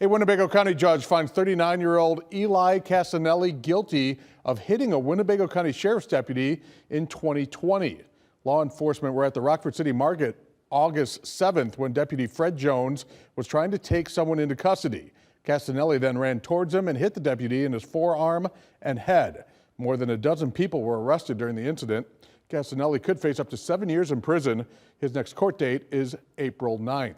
A Winnebago County judge finds 39-year-old Eli Casanelli guilty of hitting a Winnebago County Sheriff's deputy in 2020. Law enforcement were at the Rockford City Market August 7th when Deputy Fred Jones was trying to take someone into custody. Casanelli then ran towards him and hit the deputy in his forearm and head. More than a dozen people were arrested during the incident. Casanelli could face up to 7 years in prison. His next court date is April 9th.